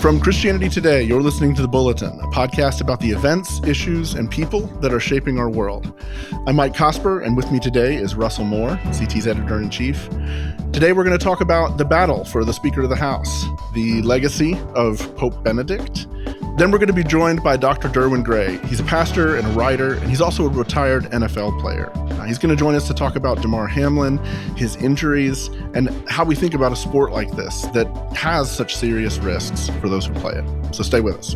From Christianity Today, you're listening to The Bulletin, a podcast about the events, issues, and people that are shaping our world. I'm Mike Cosper, and with me today is Russell Moore, CT's editor-in-chief. Today we're going to talk about the battle for the Speaker of the House, the legacy of Pope Benedict. Then we're going to be joined by Dr. Derwin Gray. He's a pastor and a writer, and he's also a retired NFL player. He's going to join us to talk about Damar Hamlin, his injuries, and how we think about a sport like this that has such serious risks for those who play it. So stay with us.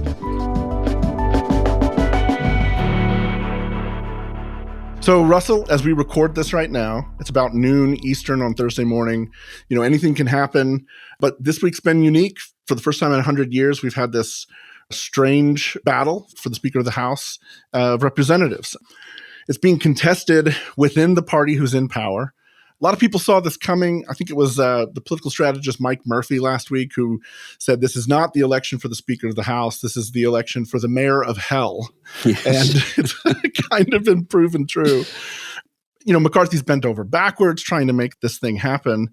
So, Russell, as we record this right now, it's about noon Eastern on Thursday morning. You know, anything can happen, but this week's been unique. For the first time in 100 years, we've had this strange battle for the Speaker of the House of Representatives. It's being contested within the party who's in power. A lot of people saw this coming. I think it was the political strategist Mike Murphy last week who said this is not the election for the Speaker of the House. This is the election for the mayor of hell. Yes. And it's kind of been proven true. You know, McCarthy's bent over backwards trying to make this thing happen.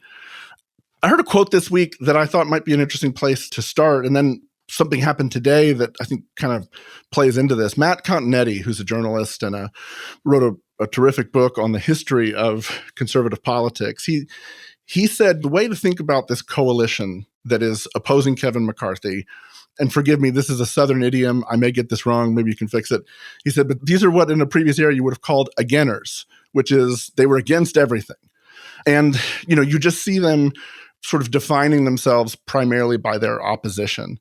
I heard a quote this week that I thought might be an interesting place to start, and then something happened today that I think kind of plays into this. Matt Continetti, who's a journalist and wrote a terrific book on the history of conservative politics, he said the way to think about this coalition that is opposing Kevin McCarthy, and forgive me, this is a Southern idiom, I may get this wrong, maybe you can fix it. He said, but these are what in a previous era you would have called againers, which is they were against everything. And, you know, you just see them sort of defining themselves primarily by their opposition.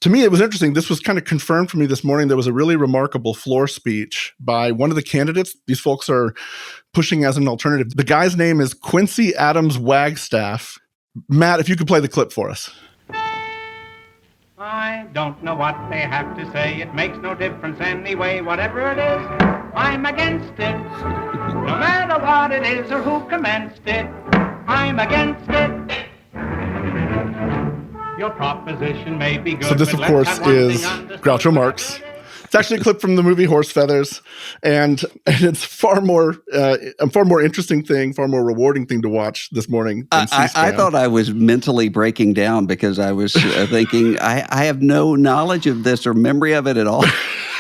To me, it was interesting. This was kind of confirmed for me this morning. There was a really remarkable floor speech by one of the candidates. These folks are pushing as an alternative. The guy's name is Quincy Adams Wagstaff. Matt, if you could play the clip for us. I don't know what they have to say. It makes no difference anyway. Whatever it is, I'm against it. No matter what it is or who commenced it, I'm against it. Your proposition may be good. So this, of course, is Groucho Marx. It's actually a clip from the movie Horse Feathers, and it's a far more interesting thing, far more rewarding thing to watch this morning than C-SPAN. I thought I was mentally breaking down because I was thinking I have no knowledge of this or memory of it at all.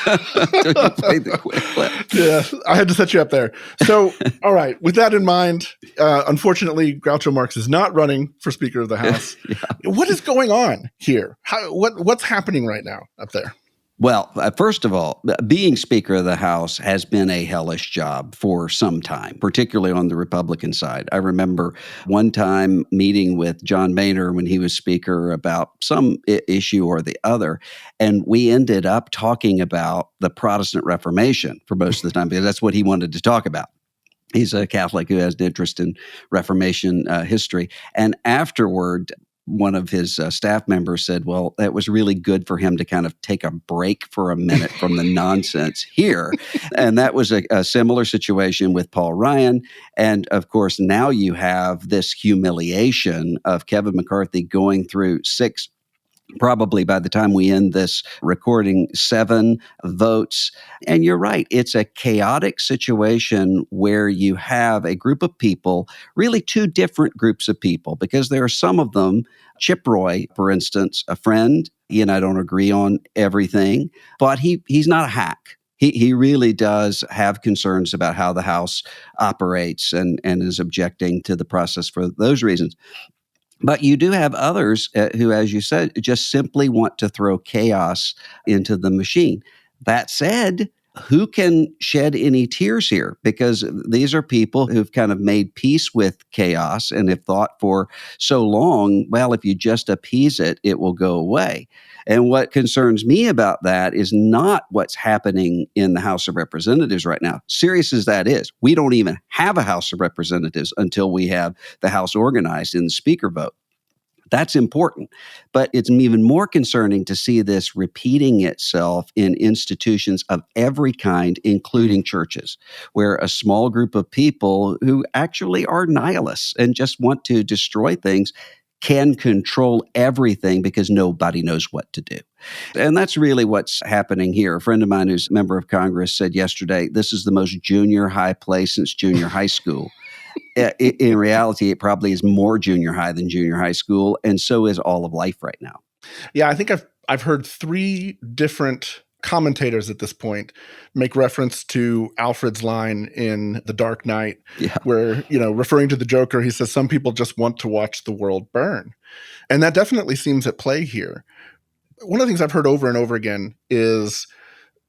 So you played the quick clip. Yeah, I had to set you up there. So, all right, with that in mind, unfortunately, Groucho Marx is not running for Speaker of the House. Yeah. What is going on here? What's happening right now up there? Well, first of all, being Speaker of the House has been a hellish job for some time, particularly on the Republican side. I remember one time meeting with John Boehner when he was Speaker about some issue or the other, and we ended up talking about the Protestant Reformation for most of the time because that's what he wanted to talk about. He's a Catholic who has an interest in Reformation history. And afterward, one of his staff members said, well, that was really good for him to kind of take a break for a minute from the nonsense here. And that was a similar situation with Paul Ryan. And of course, now you have this humiliation of Kevin McCarthy going through probably by the time we end this recording, 7 votes. And you're right, it's a chaotic situation where you have a group of people, really 2 different groups of people, because there are some of them, Chip Roy, for instance, a friend, he and I don't agree on everything, but he's not a hack. He really does have concerns about how the House operates and is objecting to the process for those reasons. But you do have others who, as you said, just simply want to throw chaos into the machine. That said, who can shed any tears here? Because these are people who've kind of made peace with chaos and have thought for so long, well, if you just appease it, it will go away. And what concerns me about that is not what's happening in the House of Representatives right now. Serious as that is, we don't even have a House of Representatives until we have the House organized in the Speaker vote. That's important. But it's even more concerning to see this repeating itself in institutions of every kind, including churches, where a small group of people who actually are nihilists and just want to destroy things can control everything because nobody knows what to do. And that's really what's happening here. A friend of mine who's a member of Congress said yesterday, this is the most junior high play since junior high school. In reality, it probably is more junior high than junior high school, and so is all of life right now. Yeah, I think I've heard three different commentators at this point make reference to Alfred's line in The Dark Knight, Yeah. where, referring to the Joker, he says, some people just want to watch the world burn. And that definitely seems at play here. One of the things I've heard over and over again is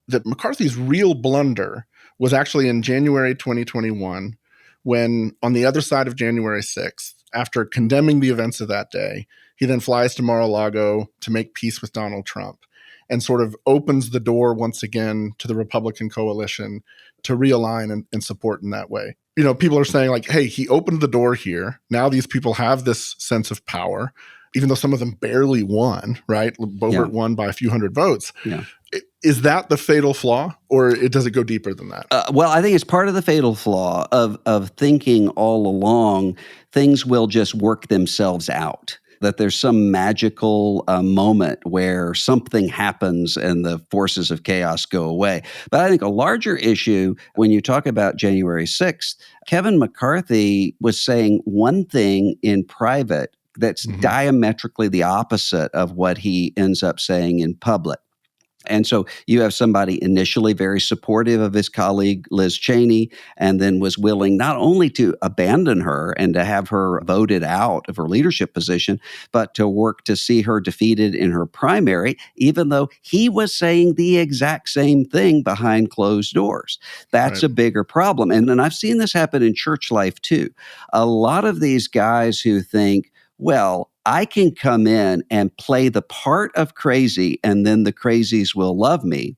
that McCarthy's real blunder was actually in January 2021, when on the other side of January 6th, after condemning the events of that day, he then flies to Mar-a-Lago to make peace with Donald Trump and sort of opens the door once again to the Republican coalition to realign and support in that way. People are saying like, hey, he opened the door here. Now these people have this sense of power, even though some of them barely won, right? Boebert won by a few hundred votes. Yeah. Is that the fatal flaw, or does it go deeper than that? Well, I think it's part of the fatal flaw of thinking all along things will just work themselves out, that there's some magical moment where something happens and the forces of chaos go away. But I think a larger issue, when you talk about January 6th, Kevin McCarthy was saying one thing in private that's diametrically the opposite of what he ends up saying in public. And so you have somebody initially very supportive of his colleague, Liz Cheney, and then was willing not only to abandon her and to have her voted out of her leadership position, but to work to see her defeated in her primary, even though he was saying the exact same thing behind closed doors. That's a bigger problem. And I've seen this happen in church life too. A lot of these guys who think, well, I can come in and play the part of crazy and then the crazies will love me,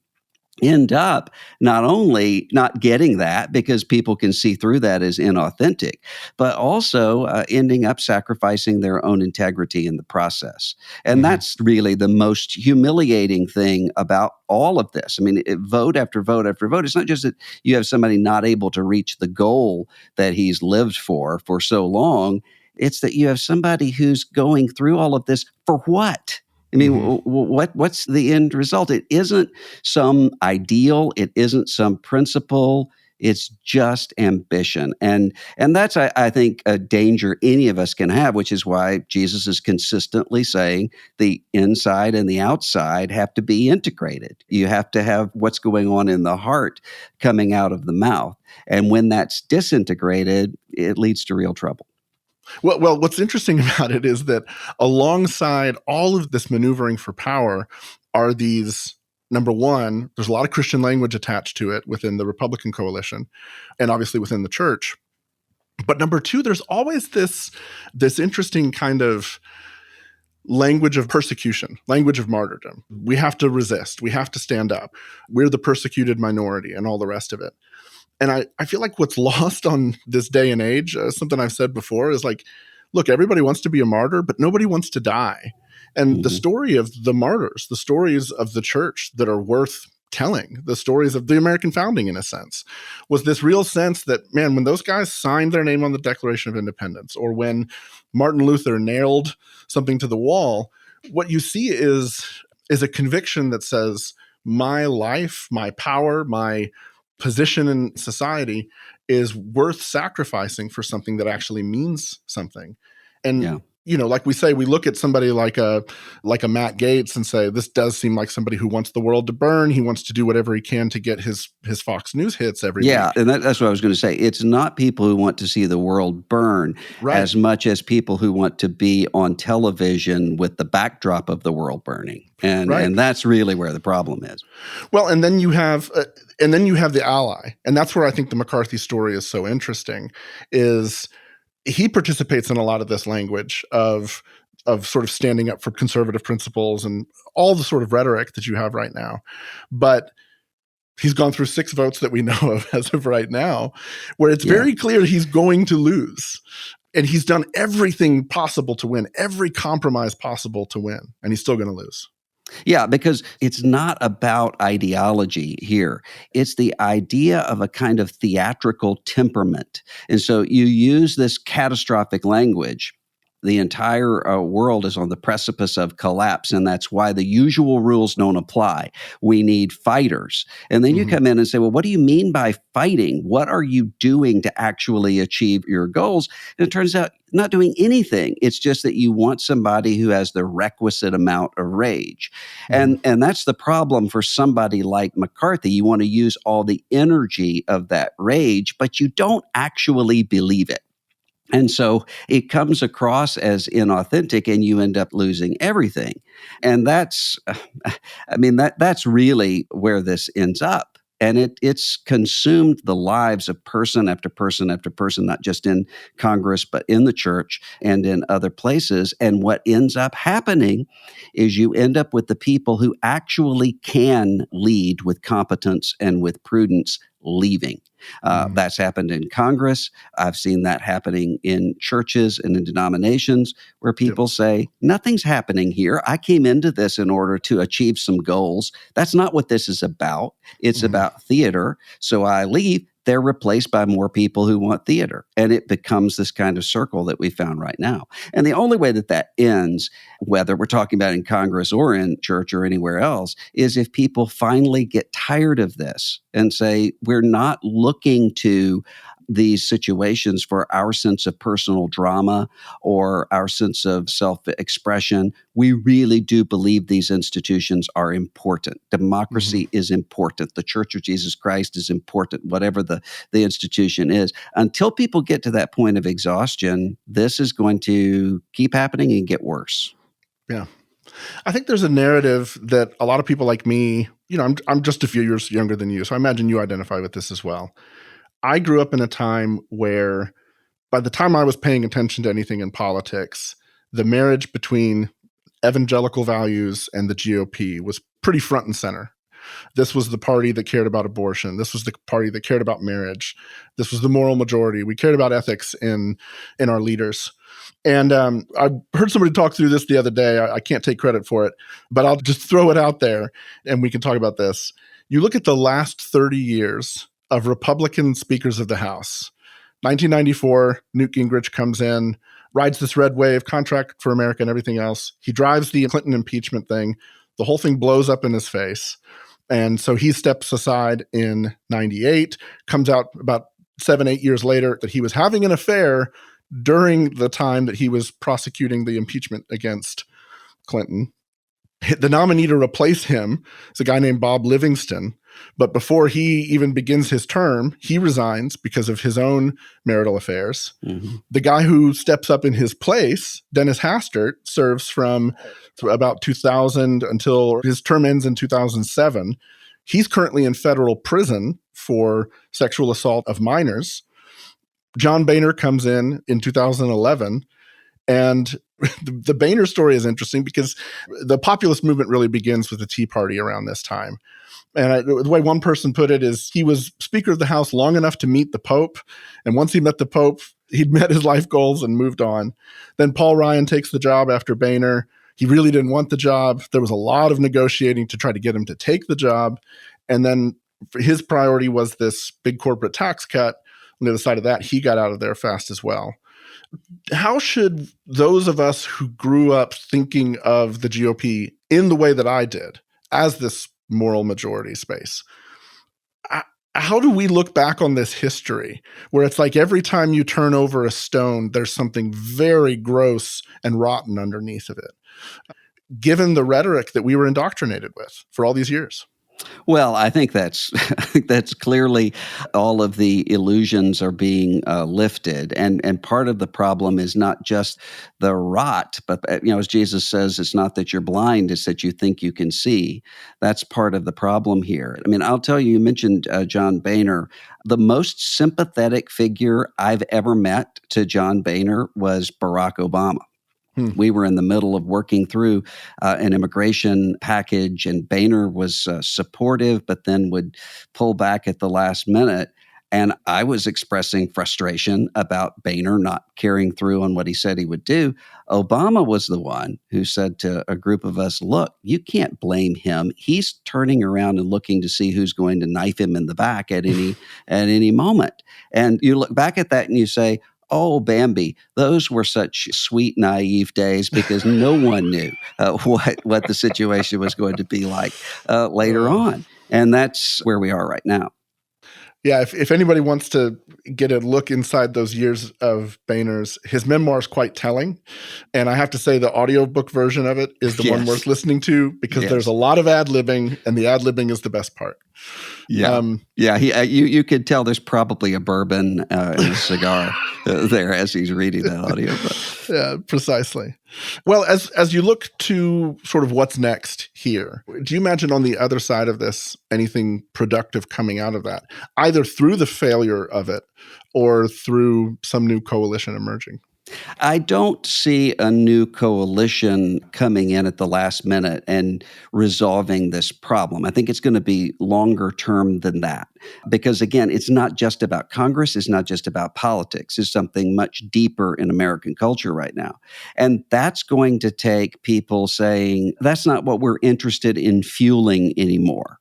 end up not only not getting that because people can see through that as inauthentic, but also ending up sacrificing their own integrity in the process. And that's really the most humiliating thing about all of this. I mean, vote after vote after vote. It's not just that you have somebody not able to reach the goal that he's lived for so long. It's that you have somebody who's going through all of this for what? I mean, what's the end result? It isn't some ideal. It isn't some principle. It's just ambition. And that's, I think, a danger any of us can have, which is why Jesus is consistently saying the inside and the outside have to be integrated. You have to have what's going on in the heart coming out of the mouth. And when that's disintegrated, it leads to real trouble. Well, what's interesting about it is that alongside all of this maneuvering for power are these, number one, there's a lot of Christian language attached to it within the Republican coalition and obviously within the church. But number two, there's always this interesting kind of language of persecution, language of martyrdom. We have to resist. We have to stand up. We're the persecuted minority and all the rest of it. And I feel like what's lost on this day and age, something I've said before, is like, look, everybody wants to be a martyr, but nobody wants to die. And the story of the martyrs, the stories of the church that are worth telling, the stories of the American founding, in a sense, was this real sense that, man, when those guys signed their name on the Declaration of Independence, or when Martin Luther nailed something to the wall, what you see is a conviction that says, my life, my power, my position in society is worth sacrificing for something that actually means something. And like we say, we look at somebody like a Matt Gaetz and say, this does seem like somebody who wants the world to burn. He wants to do whatever he can to get his Fox News hits every week. Yeah, and that's what I was going to say. It's not people who want to see the world burn as much as people who want to be on television with the backdrop of the world burning. And that's really where the problem is. Well, and then you have the ally. And that's where I think the McCarthy story is so interesting, is he participates in a lot of this language of sort of standing up for conservative principles and all the sort of rhetoric that you have right now. But he's gone through 6 votes that we know of as of right now, where it's very clear he's going to lose. And he's done everything possible to win, every compromise possible to win, and he's still going to lose. Yeah, because it's not about ideology here. It's the idea of a kind of theatrical temperament. And so you use this catastrophic language the entire world is on the precipice of collapse, and that's why the usual rules don't apply. We need fighters. And then you come in and say, well, what do you mean by fighting? What are you doing to actually achieve your goals? And it turns out not doing anything. It's just that you want somebody who has the requisite amount of rage. And that's the problem for somebody like McCarthy. You want to use all the energy of that rage, but you don't actually believe it. And so it comes across as inauthentic, and you end up losing everything. And that's really where this ends up. And it's consumed the lives of person after person after person, not just in Congress, but in the church and in other places. And what ends up happening is you end up with the people who actually can lead with competence and with prudence leaving. That's happened in Congress. I've seen that happening in churches and in denominations where people say, nothing's happening here. I came into this in order to achieve some goals. That's not what this is about. It's about theater. So I leave. They're replaced by more people who want theater. And it becomes this kind of circle that we found right now. And the only way that that ends, whether we're talking about in Congress or in church or anywhere else, is if people finally get tired of this and say, we're not looking to these situations for our sense of personal drama or our sense of self-expression. We really do believe these institutions are important. Democracy is important. The Church of Jesus Christ is important, whatever the institution is. Until people get to that point of exhaustion, this is going to keep happening and get worse. Yeah. I think there's a narrative that a lot of people like me, I'm just a few years younger than you, so I imagine you identify with this as well. I grew up in a time where by the time I was paying attention to anything in politics, the marriage between evangelical values and the GOP was pretty front and center. This was the party that cared about abortion. This was the party that cared about marriage. This was the moral majority. We cared about ethics in our leaders. And I heard somebody talk through this the other day. I can't take credit for it, but I'll just throw it out there and we can talk about this. You look at the last 30 years of Republican speakers of the House. 1994, Newt Gingrich comes in, rides this red wave, Contract for America and everything else. He drives the Clinton impeachment thing. The whole thing blows up in his face. And so he steps aside in 98, comes out about 7-8 years later that he was having an affair during the time that he was prosecuting the impeachment against Clinton. The nominee to replace him is a guy named Bob Livingston. But before he even begins his term, he resigns because of his own marital affairs. The guy who steps up in his place, Dennis Hastert, serves from about 2000 until his term ends in 2007. He's currently in federal prison for sexual assault of minors. John Boehner comes in 2011. And the Boehner story is interesting because the populist movement really begins with the Tea Party around this time. And the way one person put it is he was Speaker of the House long enough to meet the Pope. And once he met the Pope, he'd met his life goals and moved on. Then Paul Ryan takes the job after Boehner. He really didn't want the job. There was a lot of negotiating to try to get him to take the job. And then his priority was this big corporate tax cut. On the other side of that, he got out of there fast as well. How should those of us who grew up thinking of the GOP in the way that I did, as this moral majority space, how do we look back on this history where it's like every time you turn over a stone, there's something very gross and rotten underneath of it, given the rhetoric that we were indoctrinated with for all these years? Well, I think that's clearly all of the illusions are being lifted, and part of the problem is not just the rot, but as Jesus says, it's not that you're blind; it's that you think you can see. That's part of the problem here. I mean, I'll tell you. You mentioned John Boehner. The most sympathetic figure I've ever met to John Boehner was Barack Obama. We were in the middle of working through an immigration package, and Boehner was supportive, but then would pull back at the last minute. And I was expressing frustration about Boehner not carrying through on what he said he would do. Obama was the one who said to a group of us, look, you can't blame him. He's turning around and looking to see who's going to knife him in the back at any moment. And you look back at that and you say, Oh, Bambi, those were such sweet, naive days because no one knew what the situation was going to be like later Uh, on. And that's where we are right now. Yeah, if anybody wants to get a look inside those years of Boehner's, his memoir is quite telling. And I have to say the audiobook version of it is the one Yes. worth listening to because there's a Yes. lot of ad-libbing, and the ad-libbing is the best part. Yeah. Yeah. You could tell there's probably a bourbon and a cigar there as he's reading that audiobook. Yeah, precisely. Well, as you look to sort of what's next here, do you imagine on the other side of this anything productive coming out of that, either through the failure of it or through some new coalition emerging? I don't see a new coalition coming in at the last minute and resolving this problem. I think it's going to be longer term than that. Because again, it's not just about Congress, it's not just about politics. It's something much deeper in American culture right now. And that's going to take people saying, that's not what we're interested in fueling anymore.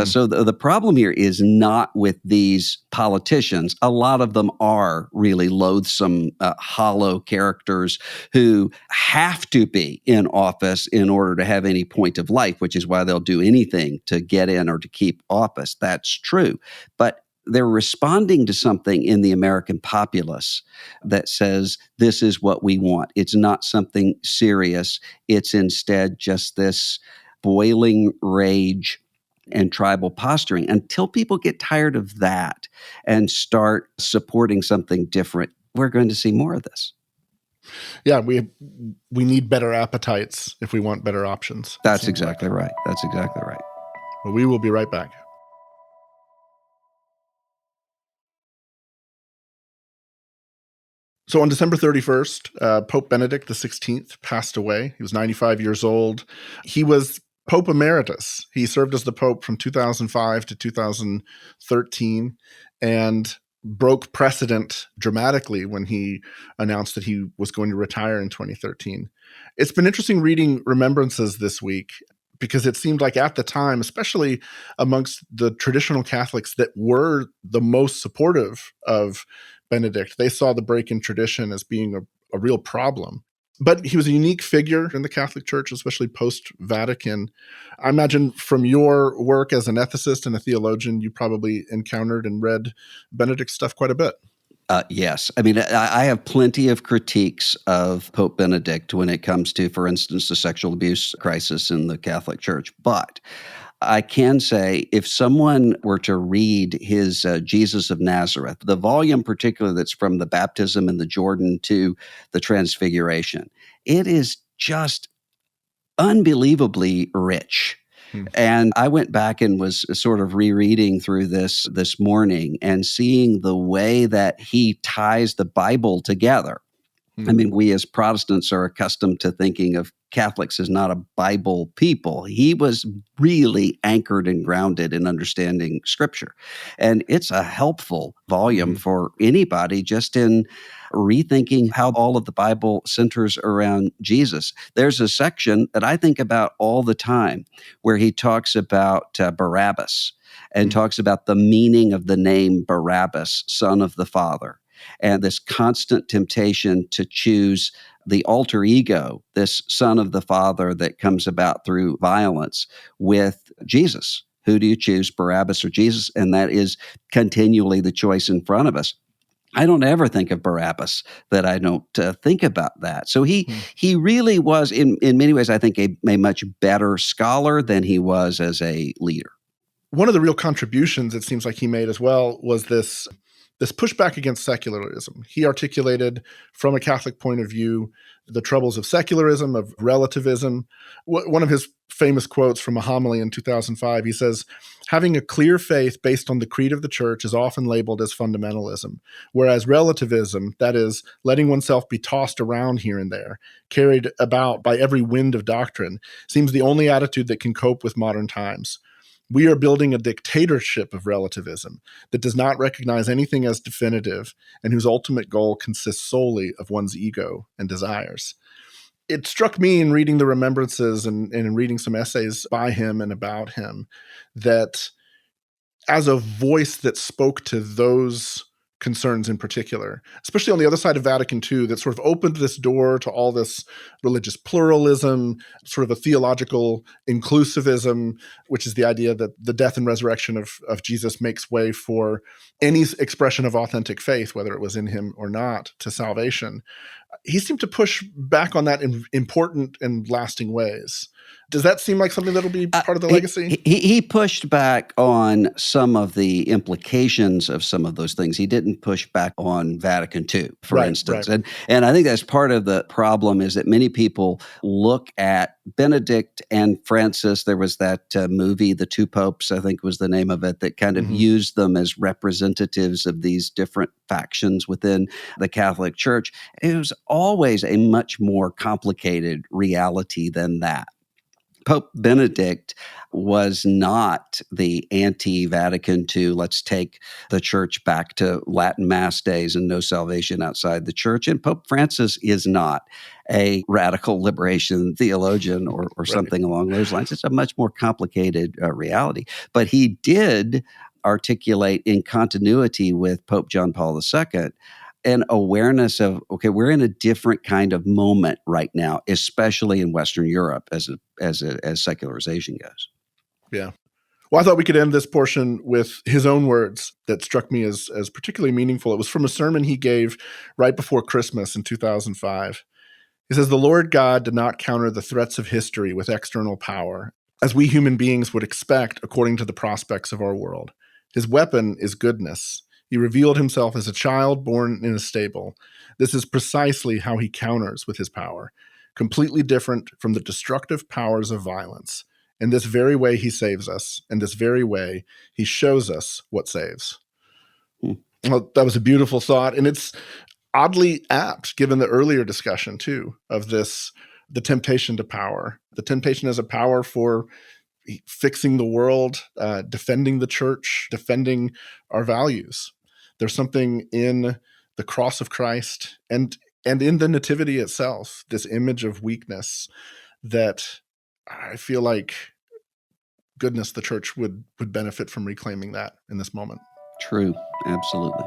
So the problem here is not with these politicians. A lot of them are really loathsome, hollow characters who have to be in office in order to have any point of life, which is why they'll do anything to get in or to keep office. That's true. But they're responding to something in the American populace that says, this is what we want. It's not something serious. It's instead just this boiling rage and tribal posturing. Until people get tired of that and start supporting something different, we're going to see more of this. Yeah, we need better appetites if we want better options. That's exactly right. That's exactly right. Well, we will be right back. So on December 31st, Pope Benedict XVI passed away. He was 95 years old. He was Pope Emeritus. He served as the Pope from 2005 to 2013 and broke precedent dramatically when he announced that he was going to retire in 2013. It's been interesting reading remembrances this week because it seemed like at the time, especially amongst the traditional Catholics that were the most supportive of Benedict, they saw the break in tradition as being a real problem. But he was a unique figure in the Catholic Church, especially post-Vatican. I imagine from your work as an ethicist and a theologian, you probably encountered and read Benedict's stuff quite a bit. Yes. I mean, I have plenty of critiques of Pope Benedict when it comes to, for instance, the sexual abuse crisis in the Catholic Church. But I can say if someone were to read his Jesus of Nazareth, the volume particularly that's from the baptism in the Jordan to the transfiguration, it is just unbelievably rich. And I went back and was sort of rereading through this morning and seeing the way that he ties the Bible together. I mean, we as Protestants are accustomed to thinking of Catholics as not a Bible people. He was really anchored and grounded in understanding Scripture. And it's a helpful volume for anybody just in rethinking how all of the Bible centers around Jesus. There's a section that I think about all the time where he talks about Barabbas and talks about the meaning of the name Barabbas, son of the Father. And this constant temptation to choose the alter ego, this son of the Father that comes about through violence, with Jesus. Who do you choose, Barabbas or Jesus? And that is continually the choice in front of us. I don't ever think of Barabbas that I don't think about that. So he really was, in many ways, I think, a much better scholar than he was as a leader. One of the real contributions it seems like he made as well was this pushback against secularism. He articulated from a Catholic point of view the troubles of secularism, of relativism. One of his famous quotes from a homily in 2005, he says, "Having a clear faith based on the creed of the church is often labeled as fundamentalism, whereas relativism, that is, letting oneself be tossed around here and there, carried about by every wind of doctrine, seems the only attitude that can cope with modern times. We are building a dictatorship of relativism that does not recognize anything as definitive and whose ultimate goal consists solely of one's ego and desires." It struck me in reading the remembrances and in reading some essays by him and about him that as a voice that spoke to those concerns in particular, especially on the other side of Vatican II, that sort of opened this door to all this religious pluralism, sort of a theological inclusivism, which is the idea that the death and resurrection of Jesus makes way for any expression of authentic faith, whether it was in him or not, to salvation. He seemed to push back on that in important and lasting ways. Does that seem like something that'll be part of the legacy? He pushed back on some of the implications of some of those things. He didn't push back on Vatican II, for instance. Right. And I think that's part of the problem, is that many people look at Benedict and Francis. There was that movie, The Two Popes, I think was the name of it, that kind of used them as representatives of these different factions within the Catholic Church. It was always a much more complicated reality than that. Pope Benedict was not the anti-Vatican II, let's take the church back to Latin Mass days and no salvation outside the church. And Pope Francis is not a radical liberation theologian or something along those lines. It's a much more complicated reality. But he did articulate, in continuity with Pope John Paul II, an awareness of, okay, we're in a different kind of moment right now, especially in Western Europe as secularization goes. Yeah. Well, I thought we could end this portion with his own words that struck me as particularly meaningful. It was from a sermon he gave right before Christmas in 2005. He says, "The Lord God did not counter the threats of history with external power, as we human beings would expect according to the prospects of our world. His weapon is goodness. He revealed himself as a child born in a stable. This is precisely how he counters with his power, completely different from the destructive powers of violence. In this very way he saves us. In this very way he shows us what saves." Well, that was a beautiful thought. And it's oddly apt, given the earlier discussion, too, of this, the temptation to power, the temptation as a power for fixing the world, defending the church, defending our values. There's something in the cross of Christ and in the nativity itself, this image of weakness, that I feel like, goodness, the church would benefit from reclaiming that in this moment. True. Absolutely.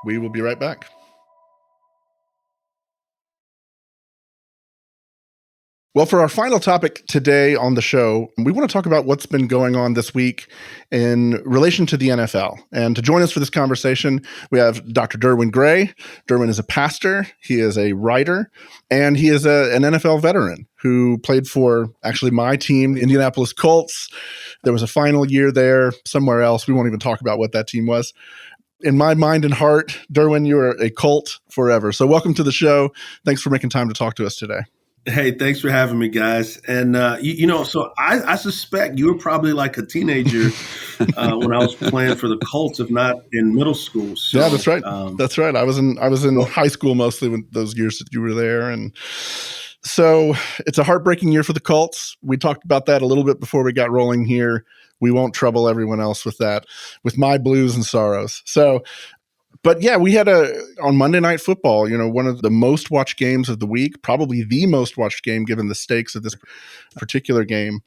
We will be right back. Well, for our final topic today on the show, we want to talk about what's been going on this week in relation to the NFL. And to join us for this conversation, we have Dr. Derwin Gray. Derwin is a pastor, he is a writer, and he is an NFL veteran who played for actually my team, the Indianapolis Colts. There was a final year there somewhere else. We won't even talk about what that team was. In my mind and heart, Derwin, you are a Colt forever. So welcome to the show. Thanks for making time to talk to us today. Hey, thanks for having me, guys. And, so I suspect you were probably like a teenager when I was playing for the Colts, if not in middle school. So, yeah, that's right. That's right. I was in high school mostly when those years that you were there. And so it's a heartbreaking year for the Colts. We talked about that a little bit before we got rolling here. We won't trouble everyone else with that, with my blues and sorrows. So, but yeah, we had on Monday Night Football, one of the most watched games of the week, probably the most watched game given the stakes of this particular game.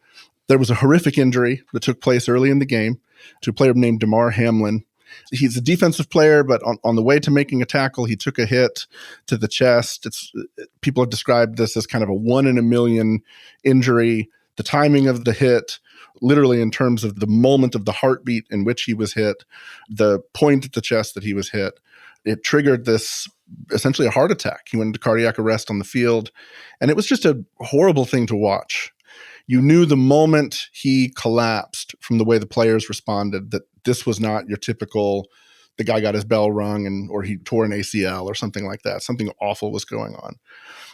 There was a horrific injury that took place early in the game to a player named Damar Hamlin. He's a defensive player, but on the way to making a tackle, he took a hit to the chest. People have described this as kind of a 1 in a million injury. The timing of the hit, literally in terms of the moment of the heartbeat in which he was hit, the point at the chest that he was hit, it triggered this, essentially a heart attack. He went into cardiac arrest on the field, and it was just a horrible thing to watch. You knew the moment he collapsed from the way the players responded that this was not your typical, the guy got his bell rung or he tore an ACL or something like that. Something awful was going on.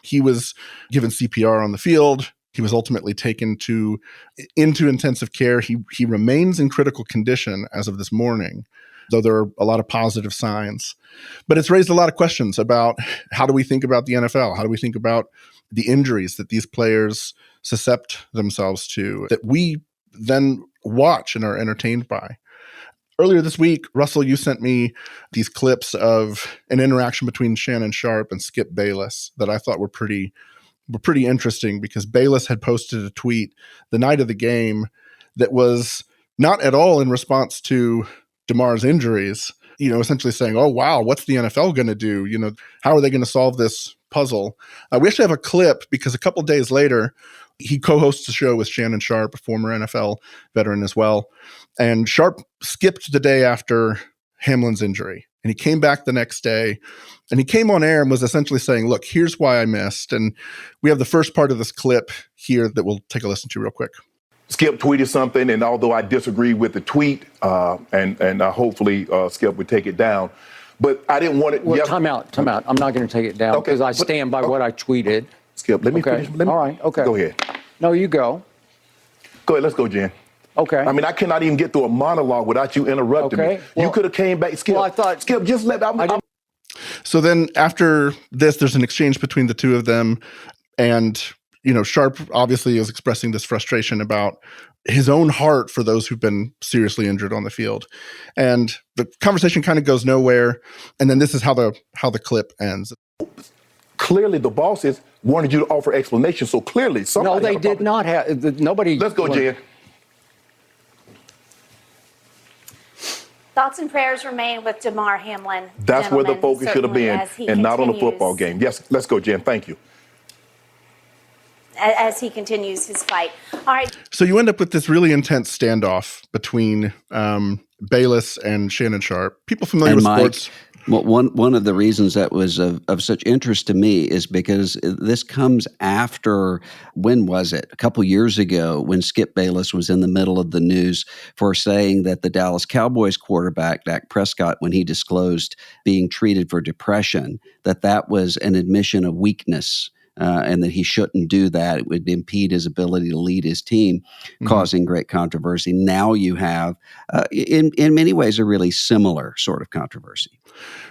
He was given CPR on the field. He was ultimately taken into intensive care. He remains in critical condition as of this morning, though there are a lot of positive signs. But it's raised a lot of questions about, how do we think about the NFL? How do we think about the injuries that these players suscept themselves to, that we then watch and are entertained by? Earlier this week, Russell, you sent me these clips of an interaction between Shannon Sharpe and Skip Bayless that I thought were pretty interesting, because Bayless had posted a tweet the night of the game that was not at all in response to Damar's injuries, essentially saying, oh, wow, what's the NFL going to do? How are they going to solve this puzzle? We actually have a clip because a couple days later, he co-hosts a show with Shannon Sharpe, a former NFL veteran as well. And Sharpe skipped the day after Hamlin's injury. And he came back the next day and he came on air and was essentially saying, look, here's why I missed. And we have the first part of this clip here that we'll take a listen to real quick. Skip tweeted something, and although I disagree with the tweet, and hopefully Skip would take it down, but I didn't want it. Well, time out. I'm not going to take it down because I stand by what I tweeted. Skip, let me finish. All right, okay. Go ahead. No, you go. Go ahead, let's go, Jen. Okay. I mean, I cannot even get through a monologue without you interrupting me. Well, you could have came back. Skip, well, I thought, Skip, just let me. So then after this, there's an exchange between the two of them. And, Sharpe obviously is expressing this frustration about his own heart for those who've been seriously injured on the field. And the conversation kind of goes nowhere. And then this is how the clip ends. Clearly, the bosses wanted you to offer explanations. So clearly, somebody. No, they did not have. Nobody. Let's go, Jen. Thoughts and prayers remain with Damar Hamlin. That's where the focus should have been, and not on the football game. Yes, let's go, Jen. Thank you. As he continues his fight. All right. So you end up with this really intense standoff between Bayless and Shannon Sharpe. People familiar with sports. Well, one of the reasons that was of such interest to me is because this comes after, when was it? A couple years ago when Skip Bayless was in the middle of the news for saying that the Dallas Cowboys quarterback, Dak Prescott, when he disclosed being treated for depression, that was an admission of weakness. And that he shouldn't do that. It would impede his ability to lead his team, causing great controversy. Now you have, in many ways, a really similar sort of controversy.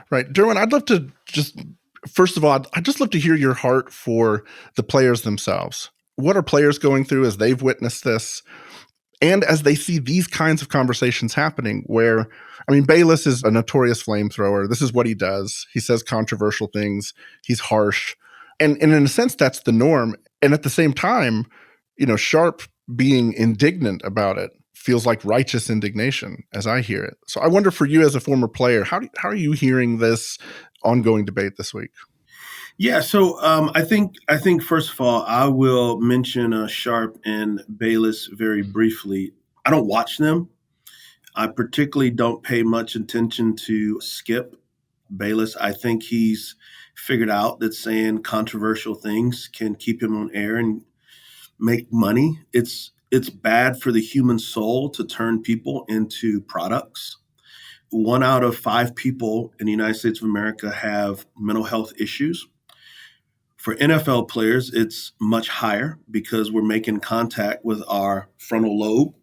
Right. Derwin, I'd love to first of all, I'd just love to hear your heart for the players themselves. What are players going through as they've witnessed this? And as they see these kinds of conversations happening where, Bayless is a notorious flamethrower. This is what he does. He says controversial things. He's harsh. And in a sense, that's the norm. And at the same time, Sharpe being indignant about it feels like righteous indignation as I hear it. So I wonder for you as a former player, how are you hearing this ongoing debate this week? Yeah, so I think first of all, I will mention Sharpe and Bayless very briefly. I don't watch them. I particularly don't pay much attention to Skip Bayless. I think he's figured out that saying controversial things can keep him on air and make money. It's bad for the human soul to turn people into products. 1 out of 5 people in the United States of America have mental health issues. For NFL players, it's much higher because we're making contact with our frontal lobe.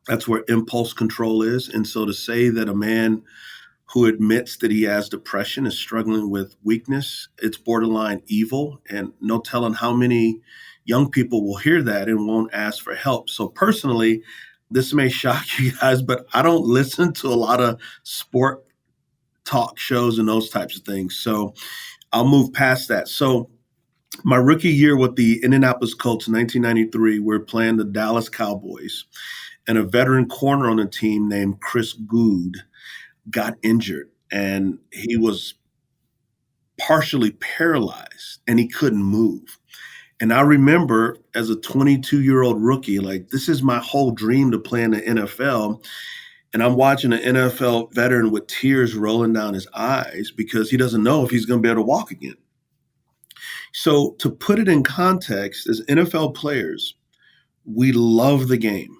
That's where impulse control is. And so to say that a man who admits that he has depression is struggling with weakness, it's borderline evil, and no telling how many young people will hear that and won't ask for help. So personally, this may shock you guys, but I don't listen to a lot of sport talk shows and those types of things. So I'll move past that. So my rookie year with the Indianapolis Colts in 1993, we're playing the Dallas Cowboys, and a veteran corner on the team named Chris Good got injured, and he was partially paralyzed and he couldn't move. And I remember as a 22-year-old rookie, like, this is my whole dream to play in the NFL. And I'm watching an NFL veteran with tears rolling down his eyes because he doesn't know if he's going to be able to walk again. So to put it in context, as NFL players, we love the game.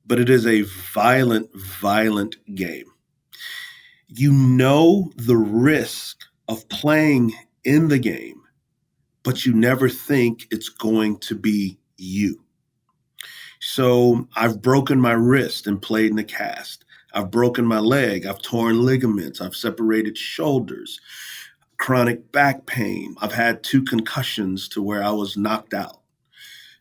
But it is a violent, violent game. You know the risk of playing in the game, but you never think it's going to be you. So I've broken my wrist and played in the cast. I've broken my leg. I've torn ligaments. I've separated shoulders, chronic back pain. I've had 2 concussions to where I was knocked out.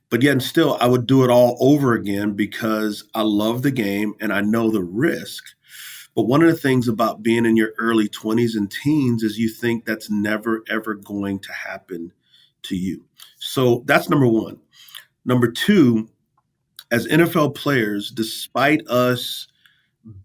But yet and still, I would do it all over again because I love the game and I know the risk. But one of the things about being in your early 20s and teens is you think that's never, ever going to happen to you. So that's number one. Number two, as NFL players, despite us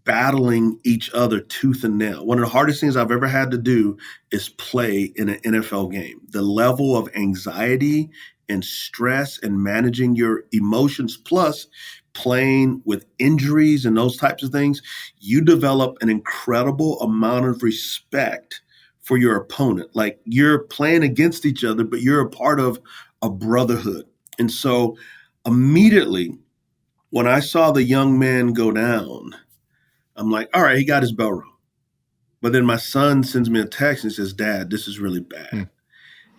battling each other tooth and nail. One of the hardest things I've ever had to do is play in an NFL game. The level of anxiety and stress and managing your emotions, plus playing with injuries and those types of things, you develop an incredible amount of respect for your opponent. Like, you're playing against each other, but you're a part of a brotherhood. And so immediately when I saw the young man go down, I'm like, all right, he got his bell rung. But then my son sends me a text and says, Dad, this is really bad.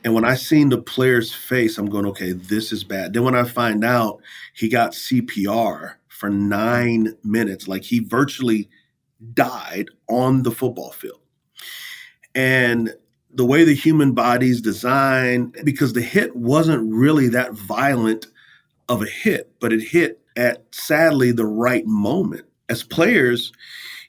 And when I seen the player's face, I'm going, okay, this is bad. Then when I find out he got CPR for 9 minutes, like he virtually died on the football field. And the way the human body's designed, because the hit wasn't really that violent of a hit, but it hit at, sadly, the right moment. As players,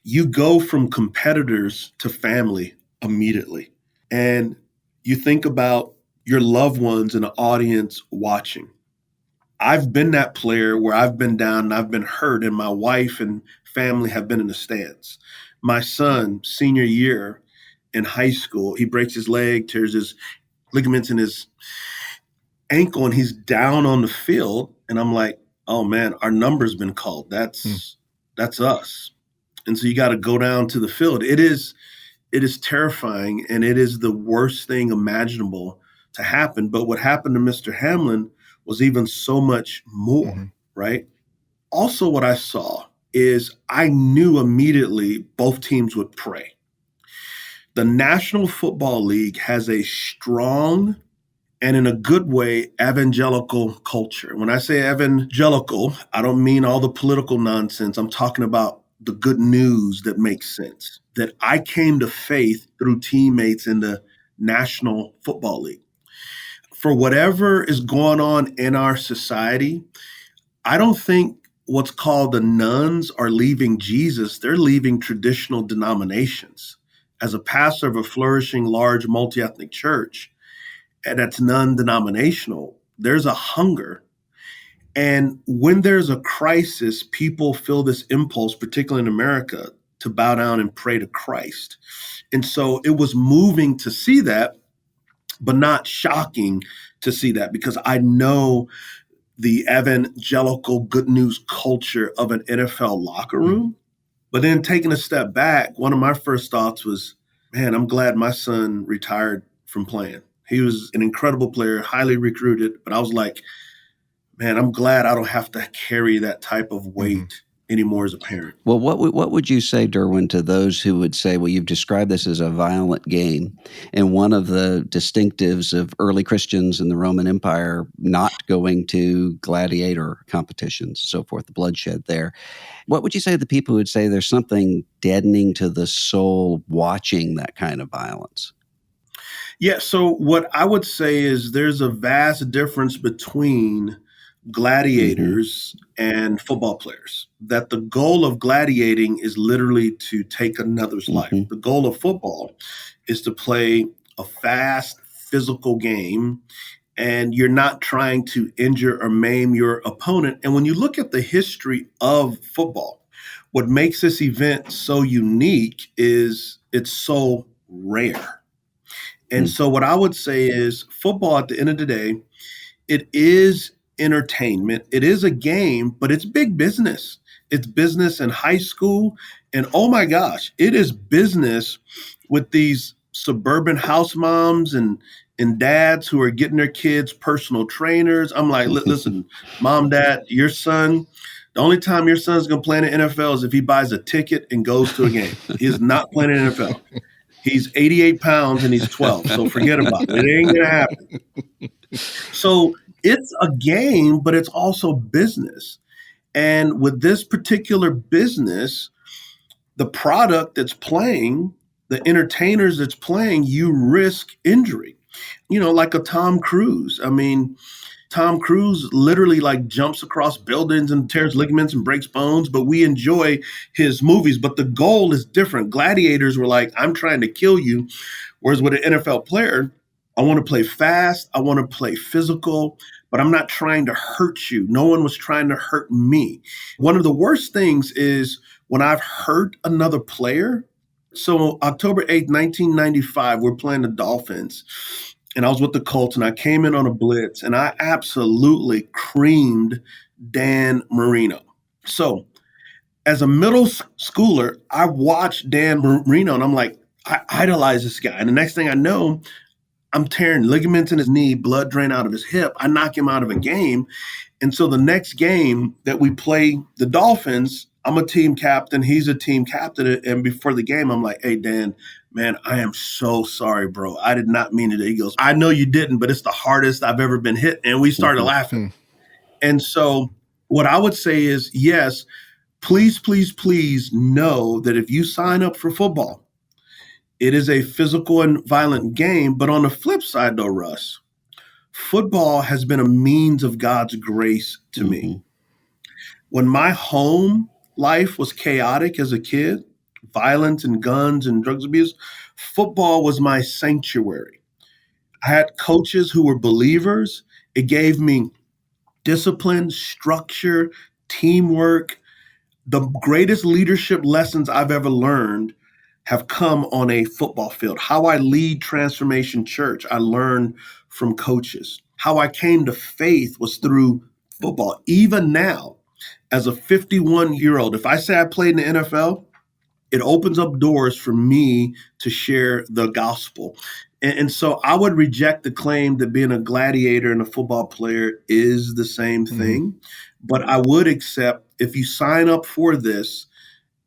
you go from competitors to family immediately. And you think about your loved ones in the audience watching. I've been that player where I've been down and I've been hurt, and my wife and family have been in the stands. My son, senior year in high school, he breaks his leg, tears his ligaments in his ankle, and he's down on the field. And I'm like, oh man, our number's been called. That's us. And so you got to go down to the field. It is terrifying, and it is the worst thing imaginable to happen. But what happened to Mr. Hamlin was even so much more, right? Also, what I saw is I knew immediately both teams would pray. The National Football League has a strong and, in a good way, evangelical culture. When I say evangelical, I don't mean all the political nonsense. I'm talking about the good news that makes sense, that I came to faith through teammates in the National Football League. For whatever is going on in our society, I don't think what's called the nuns are leaving Jesus. They're leaving traditional denominations. As a pastor of a flourishing, large, multi-ethnic church, and that's non-denominational, there's a hunger. And when there's a crisis, people feel this impulse, particularly in America, to bow down and pray to Christ. And so it was moving to see that, but not shocking to see that, because I know the evangelical good news culture of an NFL locker room. But then taking a step back, one of my first thoughts was, man, I'm glad my son retired from playing. He was an incredible player, highly recruited, but I was like, man, I'm glad I don't have to carry that type of weight anymore as a parent. Well, what would you say, Derwin, to those who would say, well, you've described this as a violent game, and one of the distinctives of early Christians in the Roman Empire not going to gladiator competitions, so forth, the bloodshed there. What would you say to the people who would say there's something deadening to the soul watching that kind of violence? Yeah, so what I would say is there's a vast difference between gladiators and football players, that the goal of gladiating is literally to take another's life. The goal of football is to play a fast, physical game, and you're not trying to injure or maim your opponent. And when you look at the history of football, what makes this event so unique is it's so rare. And so what I would say is football, at the end of the day, it is entertainment. It is a game, but it's big business. It's business in high school. And oh my gosh, it is business with these suburban house moms and dads who are getting their kids personal trainers. I'm like, listen, mom, dad, your son, the only time your son's going to play in the NFL is if he buys a ticket and goes to a game. He is not playing in the NFL. He's 88 pounds and he's 12. So forget about it. It ain't going to happen. So it's a game, but it's also business. And with this particular business, the product that's playing, the entertainers that's playing, you risk injury. You know, like a Tom Cruise. I mean, Tom Cruise literally like jumps across buildings and tears ligaments and breaks bones, but we enjoy his movies. But the goal is different. Gladiators were like, I'm trying to kill you. Whereas with an NFL player, I want to play fast. I want to play physical, but I'm not trying to hurt you. No one was trying to hurt me. One of the worst things is when I've hurt another player. So October 8th, 1995, we're playing the Dolphins. And I was with the Colts, and I came in on a blitz, and I absolutely creamed Dan Marino. So as a middle schooler, I watched Dan Marino, and I'm like, I idolize this guy. And the next thing I know, I'm tearing ligaments in his knee, blood drain out of his hip. I knock him out of a game. And so the next game that we play the Dolphins, I'm a team captain. He's a team captain. And before the game, I'm like, hey, Dan, man, I am so sorry, bro. I did not mean it. He goes, I know you didn't, but it's the hardest I've ever been hit. And we started laughing. And so what I would say is, yes, please, please, please know that if you sign up for football, it is a physical and violent game. But on the flip side, though, Russ, football has been a means of God's grace to me. When my home life was chaotic as a kid, violence and guns and drugs abuse, football was my sanctuary. I had coaches who were believers. It gave me discipline, structure, teamwork. The greatest leadership lessons I've ever learned have come on a football field. How I lead Transformation Church, I learned from coaches. How I came to faith was through football. Even now, as a 51-year-old, if I say I played in the NFL, it opens up doors for me to share the gospel. And so I would reject the claim that being a gladiator and a football player is the same thing. But I would accept, if you sign up for this,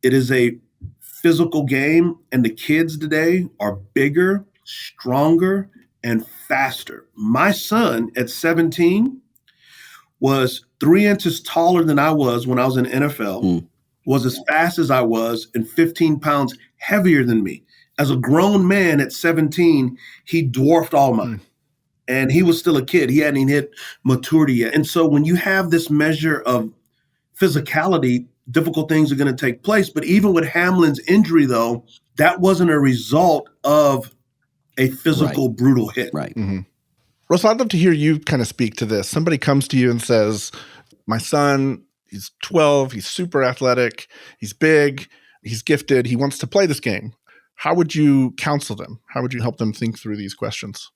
it is a physical game, and the kids today are bigger, stronger, and faster. My son at 17 was 3 inches taller than I was when I was in the NFL, was as fast as I was, and 15 pounds heavier than me. As a grown man at 17, he dwarfed all mine. And he was still a kid. He hadn't even hit maturity yet. And so when you have this measure of physicality, difficult things are going to take place. But even with Hamlin's injury, though, that wasn't a result of a physical, brutal hit. Right. Russell, I'd love to hear you kind of speak to this. Somebody comes to you and says, my son, he's 12, he's super athletic, he's big, he's gifted, he wants to play this game. How would you counsel them? How would you help them think through these questions?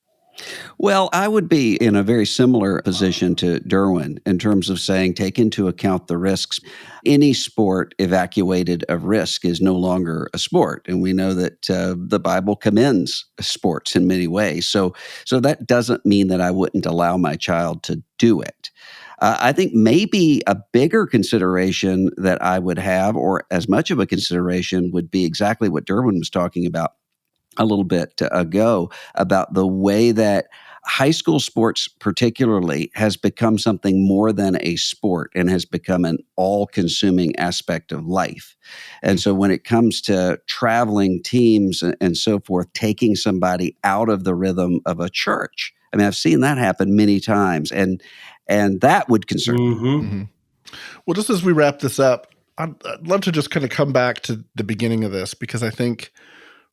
Well, I would be in a very similar position to Derwin in terms of saying, take into account the risks. Any sport evacuated of risk is no longer a sport. And we know that the Bible commends sports in many ways. So that doesn't mean that I wouldn't allow my child to do it. I think maybe a bigger consideration that I would have, or as much of a consideration, would be exactly what Derwin was talking about a little bit ago, about the way that high school sports particularly has become something more than a sport and has become an all-consuming aspect of life. And so when it comes to traveling teams and so forth, taking somebody out of the rhythm of a church, I mean, I've seen that happen many times, and that would concern me. Well, just as we wrap this up, I'd love to just kind of come back to the beginning of this, because I think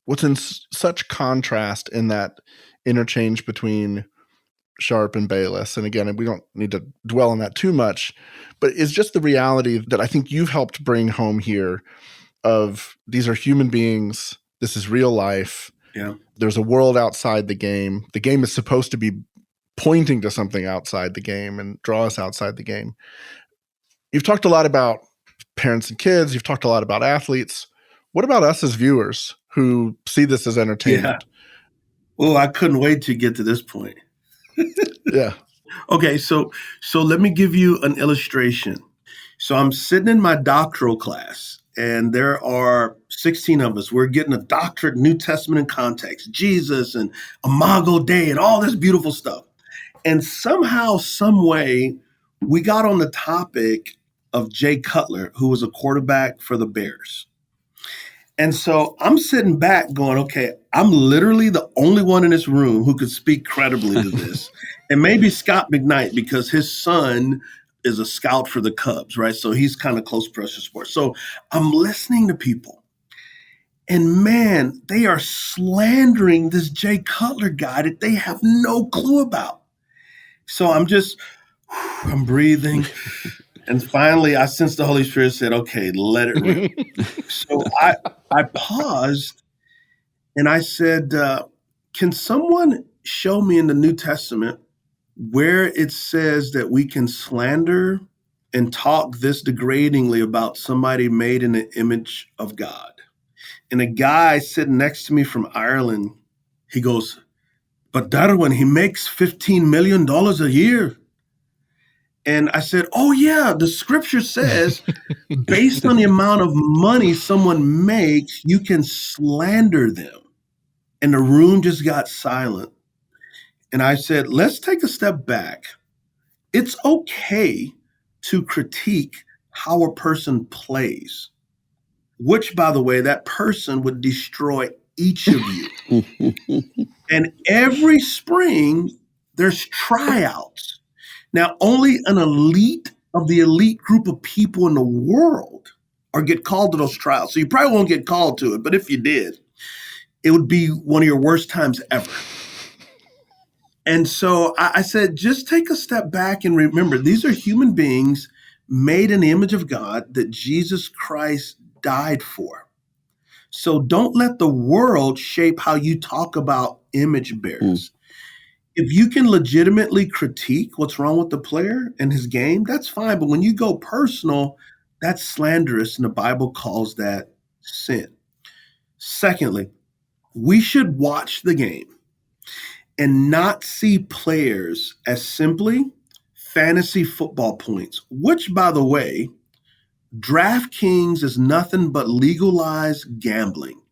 what's in such contrast in that interchange between Sharp and Bayless, and again, we don't need to dwell on that too much, but it's just the reality that I think you've helped bring home here of these are human beings, this is real life. Yeah. There's a world outside the game. The game is supposed to be pointing to something outside the game and draw us outside the game. You've talked a lot about parents and kids. You've talked a lot about athletes. What about us as viewers who see this as entertainment? Well, I couldn't wait to get to this point. Yeah. Okay, so let me give you an illustration. So I'm sitting in my doctoral class, and there are 16 of us. We're getting a doctorate New Testament in context, Jesus and Imago Dei and all this beautiful stuff. And somehow, some way, we got on the topic of Jay Cutler, who was a quarterback for the Bears. And so I'm sitting back going, okay, I'm literally the only one in this room who could speak credibly to this. And maybe Scott McKnight, because his son is a scout for the Cubs, right? So he's kind of close pressure sports. So I'm listening to people. And man, they are slandering this Jay Cutler guy that they have no clue about. So I'm breathing. And finally, I sensed the Holy Spirit said, okay, let it rip. So I paused and I said, can someone show me in the New Testament where it says that we can slander and talk this degradingly about somebody made in the image of God? And a guy sitting next to me from Ireland, he goes, but Derwin, he makes $15 million a year. And I said, oh yeah, the scripture says based on the amount of money someone makes, you can slander them. And the room just got silent. And I said, let's take a step back. It's okay to critique how a person plays, which, by the way, that person would destroy each of you. And every spring, there's tryouts. Now, only an elite of the elite group of people in the world or get called to those trials. So you probably won't get called to it, but if you did, it would be one of your worst times ever. And so I said, just take a step back and remember, these are human beings made in the image of God that Jesus Christ died for. So don't let the world shape how you talk about image bearers. If you can legitimately critique what's wrong with the player and his game, that's fine. But when you go personal, that's slanderous, and the Bible calls that sin. Secondly, we should watch the game and not see players as simply fantasy football points, which, by the way, DraftKings is nothing but legalized gambling.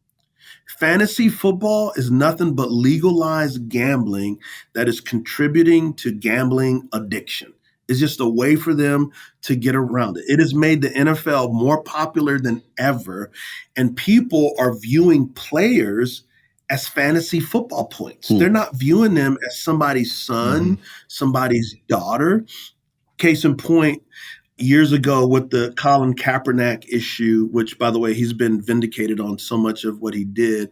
Fantasy football is nothing but legalized gambling that is contributing to gambling addiction. It's just a way for them to get around it. It has made the NFL more popular than ever, and people are viewing players as fantasy football points. They're not viewing them as somebody's son, somebody's daughter. Case in point, years ago with the Colin Kaepernick issue, which, by the way, he's been vindicated on so much of what he did,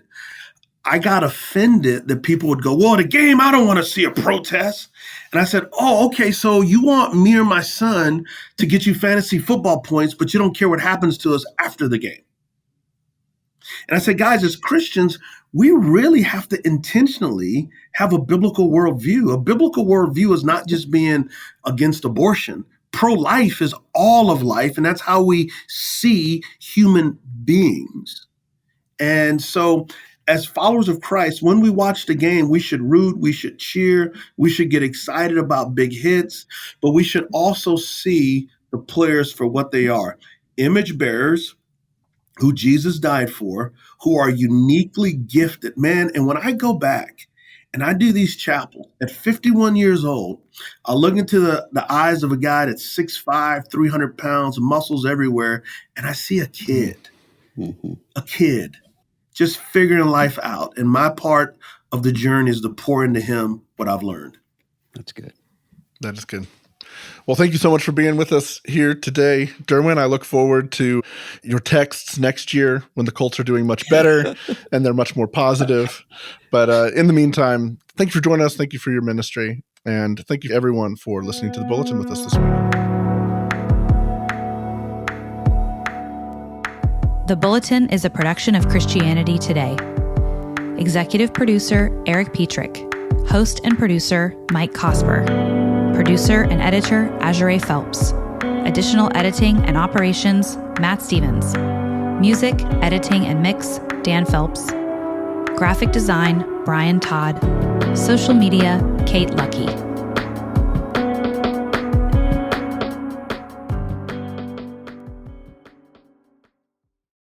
I got offended that people would go, well, the game, I don't want to see a protest. And I said, oh, okay, so you want me or my son to get you fantasy football points, but you don't care what happens to us after the game. And I said, guys, as Christians, we really have to intentionally have a biblical worldview. A biblical worldview is not just being against abortion. Pro-life is all of life, and that's how we see human beings. And so as followers of Christ, when we watch the game, we should root, we should cheer, we should get excited about big hits, but we should also see the players for what they are. Image bearers who Jesus died for, who are uniquely gifted. Man, and when I go back and I do these chapels at 51 years old, I look into the eyes of a guy that's 6'5", 300 pounds, muscles everywhere, and I see a kid, just figuring life out. And my part of the journey is to pour into him what I've learned. That's good. That is good. Well, thank you so much for being with us here today, Derwin. I look forward to your texts next year when the Colts are doing much better and they're much more positive. But in the meantime, thank you for joining us. Thank you for your ministry. And thank you, everyone, for listening to the Bulletin with us this week. The Bulletin is a production of Christianity Today. Executive producer, Eric Petrick. Host and producer, Mike Cosper. Producer and editor, Azure Phelps. Additional editing and operations, Matt Stevens. Music, editing, and mix, Dan Phelps. Graphic design, Brian Todd. Social media, Kate Lucky.